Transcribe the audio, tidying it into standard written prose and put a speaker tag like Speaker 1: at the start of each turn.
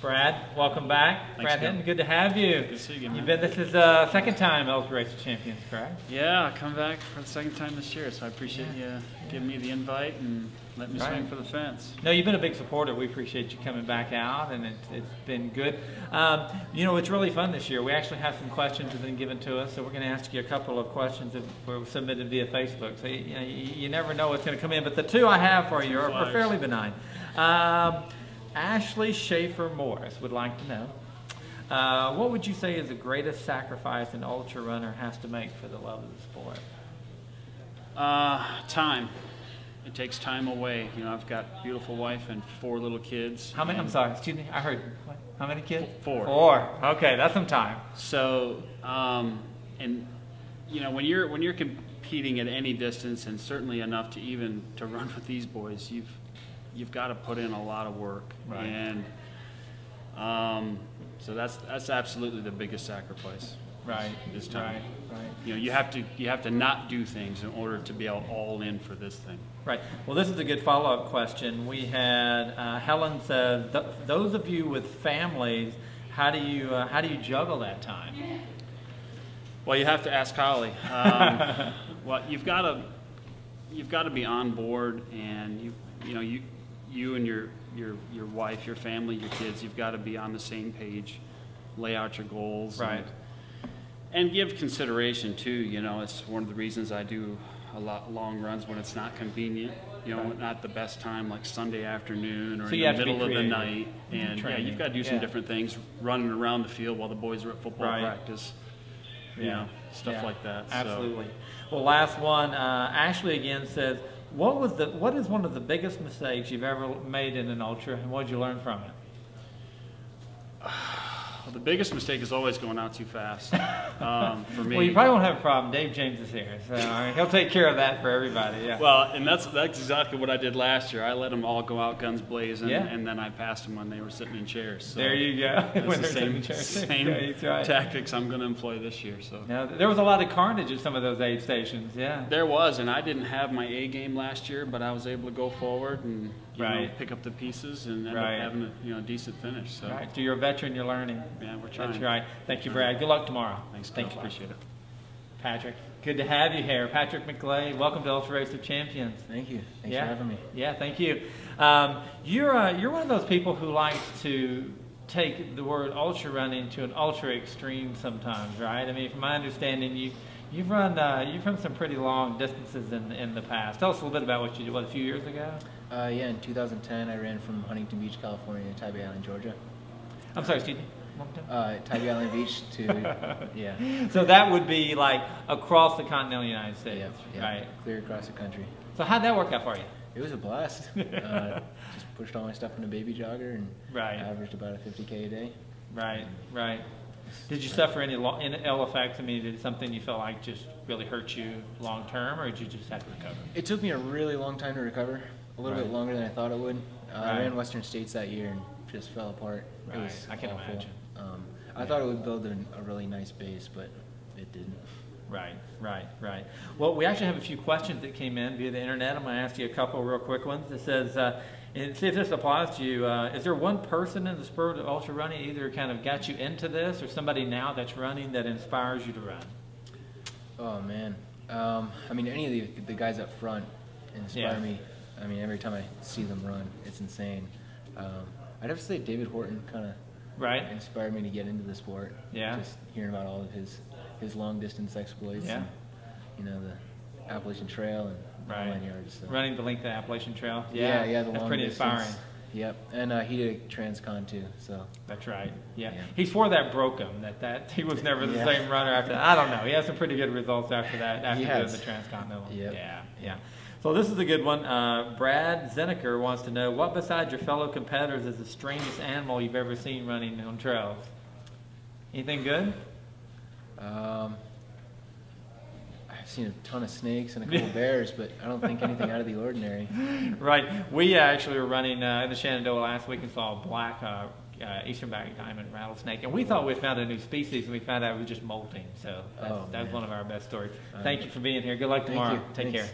Speaker 1: Brad, welcome back.
Speaker 2: Thanks,
Speaker 1: Brad Hinton, good to have you.
Speaker 2: Good to see you, man.
Speaker 1: This is the second time Ultra Race of Champions, correct?
Speaker 2: Yeah, I come back for the second time this year, so I appreciate you giving me the invite and letting me swing for the fence.
Speaker 1: No, you've been a big supporter. We appreciate you coming back out, and it's been good. You know, it's really fun this year. We actually have some questions that have been given to us, so we're going to ask you a couple of questions that were submitted via Facebook. So you never know what's going to come in, but the two I have for you are fairly benign. Ashley Schaefer Morris would like to know, what would you say is the greatest sacrifice an ultra runner has to make for the love of the sport?
Speaker 2: Time. It takes time away. You know, I've got a beautiful wife and 4 little kids.
Speaker 1: How many? I'm sorry, excuse me. I heard. What? How many kids?
Speaker 2: 4.
Speaker 1: 4. Okay, that's some time.
Speaker 2: So, and you know, when you're competing at any distance, and certainly enough to run with these boys, you've got to put in a lot of work.
Speaker 1: Right.
Speaker 2: And so that's absolutely the biggest sacrifice.
Speaker 1: Right.
Speaker 2: This time.
Speaker 1: Right.
Speaker 2: You know, you have to not do things in order to be all in for this thing.
Speaker 1: Right. Well, this is a good follow-up question. We had Helen said, those of you with families, how do you juggle that time?
Speaker 2: Well, you have to ask Holly. Well, you've got to be on board, and you and your wife, your family, your kids, you've got to be on the same page, lay out your goals.
Speaker 1: Right.
Speaker 2: And give consideration too. You know, it's one of the reasons I do a lot long runs when it's not convenient. You know, not the best time, like Sunday afternoon or in the middle of the night. And yeah, you've got to do some different things, running around the field while the boys are at football practice. You know, stuff like that.
Speaker 1: Absolutely. So. Well, last one. Ashley again says, what is one of the biggest mistakes you've ever made in an ultra, and what did you learn from it?
Speaker 2: Well, the biggest mistake is always going out too fast for me.
Speaker 1: Well, you probably won't have a problem. Dave James is here, so he'll take care of that for everybody. Yeah.
Speaker 2: Well, and that's exactly what I did last year. I let them all go out guns blazing, and then I passed them when they were sitting in chairs. So
Speaker 1: there you go.
Speaker 2: It's the same tactics I'm going to employ this year. So
Speaker 1: now, there was a lot of carnage at some of those aid stations. Yeah.
Speaker 2: There was, and I didn't have my A game last year, but I was able to go forward and you know, pick up the pieces and end up having a decent finish. So.
Speaker 1: Right. So you're a veteran. You're learning.
Speaker 2: Yeah, we're trying.
Speaker 1: That's right. Thank you, Brad. Good luck tomorrow.
Speaker 2: Thanks.
Speaker 1: Thank you.
Speaker 2: Appreciate it.
Speaker 1: Patrick, good to have you here. Patrick McClay, welcome to Ultra Race of Champions.
Speaker 3: Thank you. Thanks for having me.
Speaker 1: Yeah, thank you. You're one of those people who likes to take the word ultra running to an ultra extreme sometimes, right? I mean, from my understanding, you've run some pretty long distances in the past. Tell us a little bit about what you did. What, a few years ago?
Speaker 3: Yeah, in 2010, I ran from Huntington Beach, California to Tybee Island, Georgia.
Speaker 1: I'm sorry, excuse me.
Speaker 3: Tybee Island Beach to,
Speaker 1: So that would be like across the continental United States, right?
Speaker 3: Clear across the country.
Speaker 1: So how'd that work out for you?
Speaker 3: It was a blast. Just pushed all my stuff in a baby jogger and averaged about a 50K a day.
Speaker 1: Right. Did you suffer any ill effects? I mean, did something you felt like just really hurt you long term, or did you just have to recover?
Speaker 3: It took me a really long time to recover, a little bit longer than I thought it would. I ran Western States that year and just fell apart. It was
Speaker 1: I can imagine.
Speaker 3: I thought it would build a really nice base, but it didn't.
Speaker 1: Right. Well, we actually have a few questions that came in via the internet. I'm going to ask you a couple real quick ones. It says, and see if this applies to you. Is there one person in the sport of ultra running either kind of got you into this, or somebody now that's running that inspires you to run?
Speaker 3: Oh man, I mean, any of the guys up front inspire me. I mean, every time I see them run, it's insane. I'd have to say David Horton kind of inspired me to get into the sport. Yeah. Just hearing about all of his long distance exploits.
Speaker 1: Yeah.
Speaker 3: And, you know, the Appalachian Trail and all 9 yards. So.
Speaker 1: Running the length of the Appalachian Trail.
Speaker 3: Yeah, the
Speaker 1: that's
Speaker 3: long
Speaker 1: pretty
Speaker 3: distance.
Speaker 1: inspiring.
Speaker 3: Yep, and he did a Transcon too. So.
Speaker 1: That's right. Yeah. He swore that broke him. That he was never the same runner after that. I don't know. He had some pretty good results after that. After the Transcontinental.
Speaker 3: Yep.
Speaker 1: Yeah. So this is a good one. Brad Zenner wants to know, what besides your fellow competitors is the strangest animal you've ever seen running on trails? Anything good?
Speaker 3: I've seen a ton of snakes and a couple bears, but I don't think anything out of the ordinary.
Speaker 1: Right. We actually were running in the Shenandoah last week and saw a black eastern back diamond rattlesnake, and we thought we found a new species, and we found out it was just molting. So that's one of our best stories. Thank you for being here. Good luck tomorrow. Take care.